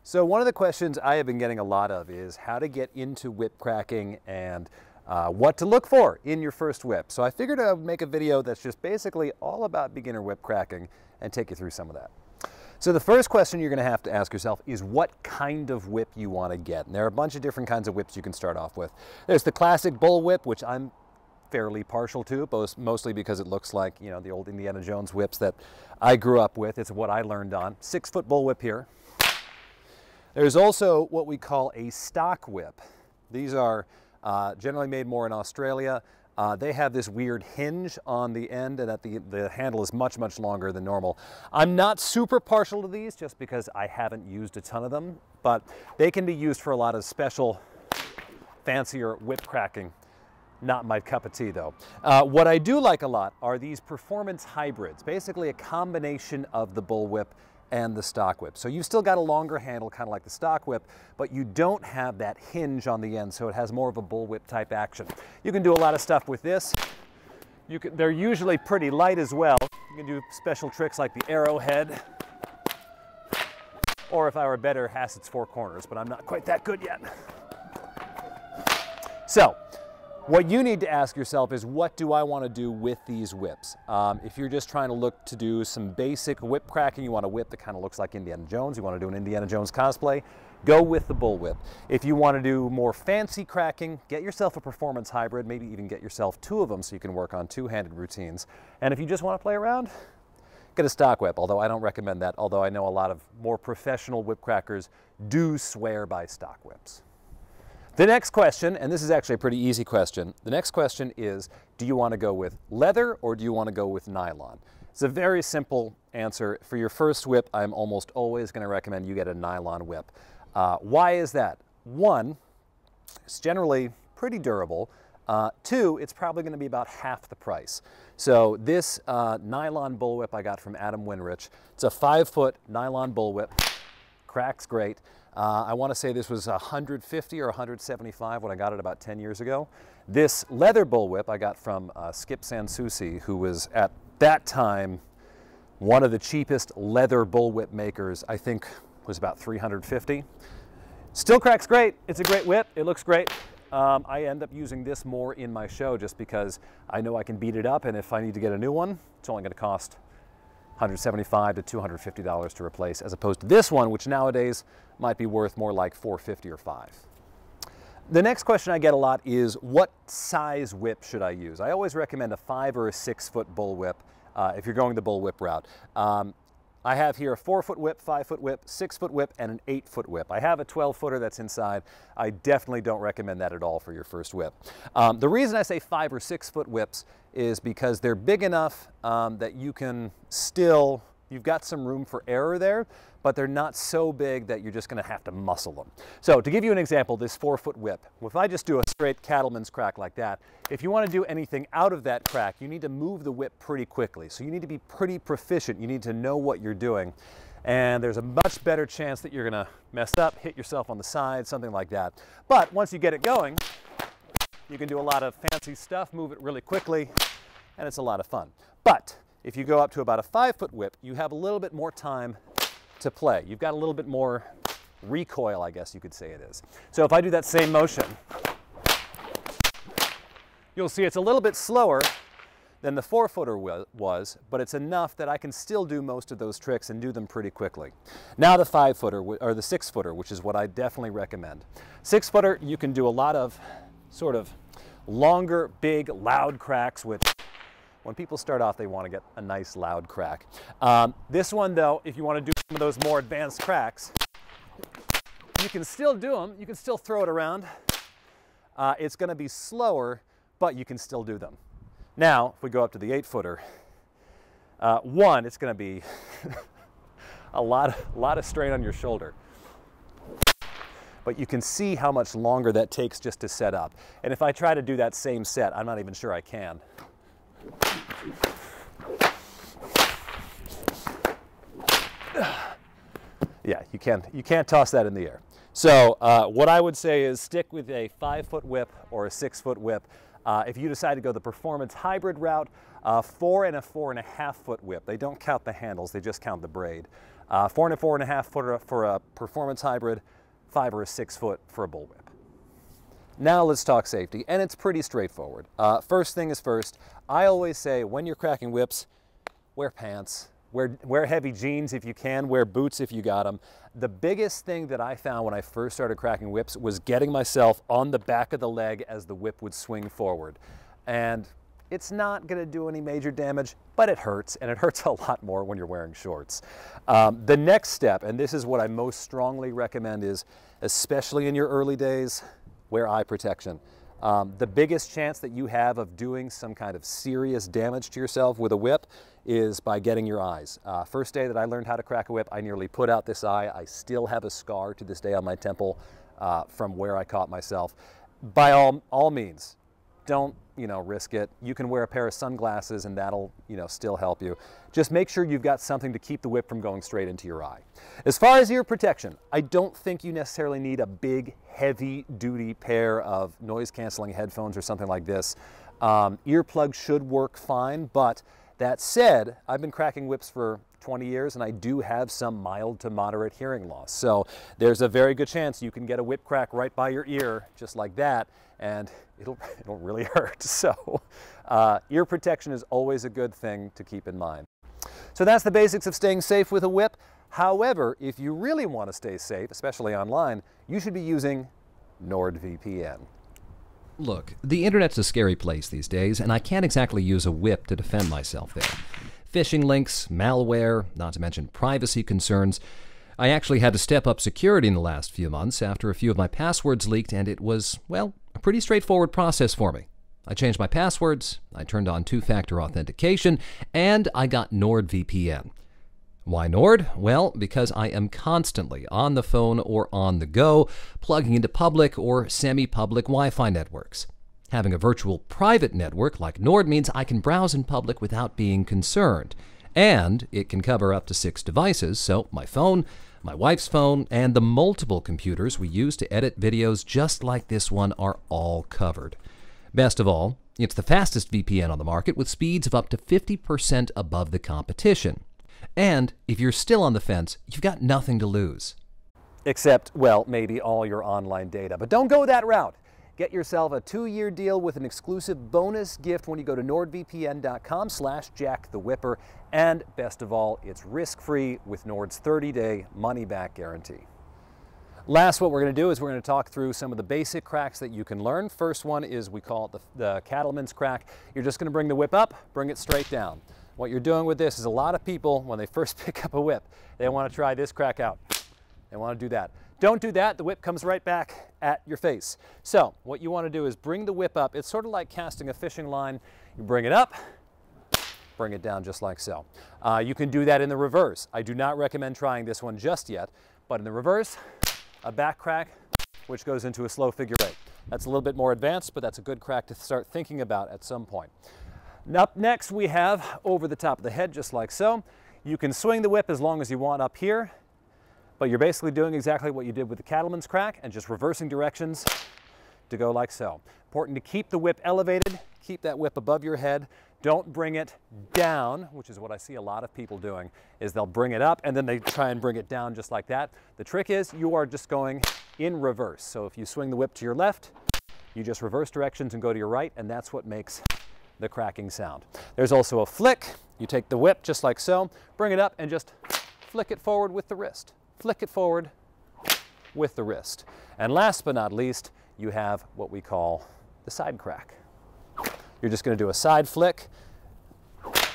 So one of the questions I have been getting a lot of is how to get into whip cracking and what to look for in your first whip. So I figured I would make a video that's just basically all about beginner whip cracking and take you through some of that. So the first question you're going to have to ask yourself is what kind of whip you want to get. And there are a bunch of different kinds of whips you can start off with. There's the classic bull whip, which I'm fairly partial to, mostly because it looks like, you know, the old Indiana Jones whips that I grew up with. It's what I learned on. 6-foot bull whip here. There's also what we call a stock whip. These are generally made more in Australia. They have this weird hinge on the end, and the handle is much, much longer than normal. I'm not super partial to these just because I haven't used a ton of them, but they can be used for a lot of special, fancier whip cracking. Not my cup of tea, though. What I do like a lot are these performance hybrids, basically a combination of the bull whip and the stock whip. So you've still got a longer handle, kind of like the stock whip, but you don't have that hinge on the end, so it has more of a bullwhip type action. You can do a lot of stuff with this. They're usually pretty light as well. You can do special tricks like the arrowhead, or if I were better, Hassett's four corners, but I'm not quite that good yet. So, what you need to ask yourself is, what do I want to do with these whips? If you're just trying to look to do some basic whip cracking, you want a whip that kind of looks like Indiana Jones, you want to do an Indiana Jones cosplay, go with the bull whip. If you want to do more fancy cracking, get yourself a performance hybrid, maybe even get yourself 2 of them so you can work on two-handed routines. And if you just want to play around, get a stock whip, although I don't recommend that, although I know a lot of more professional whip crackers do swear by stock whips. The next question, and this is actually a pretty easy question, the next question is, do you want to go with leather or do you want to go with nylon? It's a very simple answer. For your first whip, I'm almost always going to recommend you get a nylon whip. Why is that? 1, it's generally pretty durable. 2, it's probably going to be about half the price. So this nylon bullwhip I got from Adam Winrich, it's a 5-foot nylon bullwhip, cracks great. I want to say this was $150 or $175 when I got it about 10 years ago. This leather bullwhip I got from Skip Sansucci, who was at that time one of the cheapest leather bullwhip makers. I think was about $350. Still cracks great. It's a great whip. It looks great. I end up using this more in my show just because I know I can beat it up, and if I need to get a new one, it's only going to cost $175 to $250 to replace, as opposed to this one, which nowadays might be worth more like $450 or $5. The next question I get a lot is, what size whip should I use? I always recommend a 5 or a 6-foot bull whip if you're going the bull whip route. I have here a 4-foot whip, 5-foot whip, 6-foot whip, and an 8-foot whip. I have a 12-footer that's inside. I definitely don't recommend that at all for your first whip. The reason I say 5 or 6-foot whips is because they're big enough that you can still, you've got some room for error there, but they're not so big that you're just going to have to muscle them. So to give you an example, this 4-foot whip, if I just do a straight cattleman's crack like that, if you want to do anything out of that crack, you need to move the whip pretty quickly. So you need to be pretty proficient. You need to know what you're doing. And there's a much better chance that you're going to mess up, hit yourself on the side, something like that. But once you get it going, you can do a lot of fancy stuff, move it really quickly, and it's a lot of fun. But if you go up to about a 5-foot whip, you have a little bit more time to play. You've got a little bit more recoil, I guess you could say it is. So if I do that same motion, you'll see it's a little bit slower than the 4-footer was, but it's enough that I can still do most of those tricks and do them pretty quickly. Now the 5-footer, or the 6-footer, which is what I definitely recommend. 6-footer, you can do a lot of sort of longer, big, loud cracks, which when people start off, they want to get a nice loud crack. This one, though, if you want to do some of those more advanced cracks, you can still do them. You can still throw it around. It's going to be slower, but you can still do them. Now, if we go up to the 8-footer, 1, it's going to be a lot of strain on your shoulder. But you can see how much longer that takes just to set up. And if I try to do that same set, I'm not even sure I can. Yeah, you can't toss that in the air. So what I would say is stick with a 5-foot whip or a 6-foot whip. If you decide to go the performance hybrid route, 4 and a 4.5 foot whip. They don't count the handles, they just count the braid. 4 and a 4.5 foot for a performance hybrid, 5 or a 6 foot for a bullwhip. Now let's talk safety, and it's pretty straightforward. First thing is first, I always say when you're cracking whips, wear pants. Wear heavy jeans if you can, wear boots if you got them. The biggest thing that I found when I first started cracking whips was getting myself on the back of the leg as the whip would swing forward. And it's not going to do any major damage, but it hurts, and it hurts a lot more when you're wearing shorts. The next step, and this is what I most strongly recommend, is, especially in your early days, wear eye protection. The biggest chance that you have of doing some kind of serious damage to yourself with a whip is by getting your eyes. First day that I learned how to crack a whip, I nearly put out this eye. I still have a scar to this day on my temple from where I caught myself. By all means, don't risk it. You can wear a pair of sunglasses and that'll still help you. Just make sure you've got something to keep the whip from going straight into your eye. As far as ear protection, I don't think you necessarily need a big, heavy-duty pair of noise-canceling headphones or something like this. Earplugs should work fine, but that said, I've been cracking whips for 20 years and I do have some mild to moderate hearing loss. So there's a very good chance you can get a whip crack right by your ear, just like that, and it'll really hurt. So ear protection is always a good thing to keep in mind. So that's the basics of staying safe with a whip. However, if you really want to stay safe, especially online, you should be using NordVPN. Look, the internet's a scary place these days, and I can't exactly use a whip to defend myself there. Phishing links, malware, not to mention privacy concerns. I actually had to step up security in the last few months after a few of my passwords leaked, and it was, well, a pretty straightforward process for me. I changed my passwords, I turned on two-factor authentication, and I got NordVPN. Why Nord? Well, because I am constantly on the phone or on the go, plugging into public or semi-public Wi-Fi networks. Having a virtual private network like Nord means I can browse in public without being concerned. And it can cover up to 6 devices, so my phone, my wife's phone, and the multiple computers we use to edit videos just like this one are all covered. Best of all, it's the fastest VPN on the market with speeds of up to 50% above the competition. And if you're still on the fence, you've got nothing to lose. Except, well, maybe all your online data. But don't go that route. Get yourself a 2-year deal with an exclusive bonus gift when you go to nordvpn.com/JackTheWhipper. And best of all, it's risk-free with Nord's 30-day money-back guarantee. Last, what we're going to do is we're going to talk through some of the basic cracks that you can learn. First one is, we call it the cattleman's crack. You're just going to bring the whip up, bring it straight down. What you're doing with this is, a lot of people, when they first pick up a whip, they want to try this crack out. They want to do that. Don't do that. The whip comes right back at your face. So what you want to do is bring the whip up. It's sort of like casting a fishing line. You bring it up, bring it down just like so. You can do that in the reverse. I do not recommend trying this one just yet, but in the reverse, a back crack, which goes into a slow figure 8. That's a little bit more advanced, but that's a good crack to start thinking about at some point. Up next, we have over the top of the head, just like so. You can swing the whip as long as you want up here, but you're basically doing exactly what you did with the cattleman's crack and just reversing directions to go like so. Important to keep the whip elevated, keep that whip above your head. Don't bring it down, which is what I see a lot of people doing, is they'll bring it up and then they try and bring it down just like that. The trick is you are just going in reverse. So if you swing the whip to your left, you just reverse directions and go to your right, and that's what makes the cracking sound. There's also a flick. You take the whip just like so, bring it up and just flick it forward with the wrist. Flick it forward with the wrist. And last but not least, you have what we call the side crack. You're just going to do a side flick,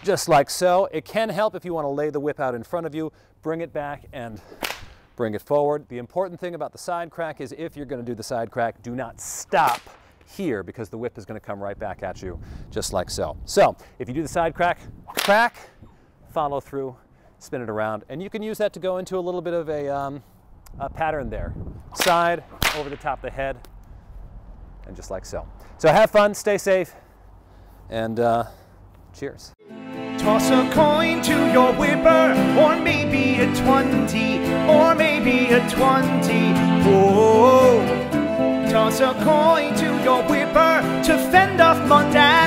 just like so. It can help if you want to lay the whip out in front of you, bring it back and bring it forward. The important thing about the side crack is, if you're going to do the side crack, do not stop here, because the whip is going to come right back at you, just like so. So if you do the side crack, crack, follow through, spin it around, and you can use that to go into a little bit of a pattern there. Side, over the top of the head, and just like so. So have fun, stay safe, and cheers. Toss a coin to your whipper, or maybe a 20, or maybe a 20. Whoa. Toss a coin to your whipper, to fend off mundanity.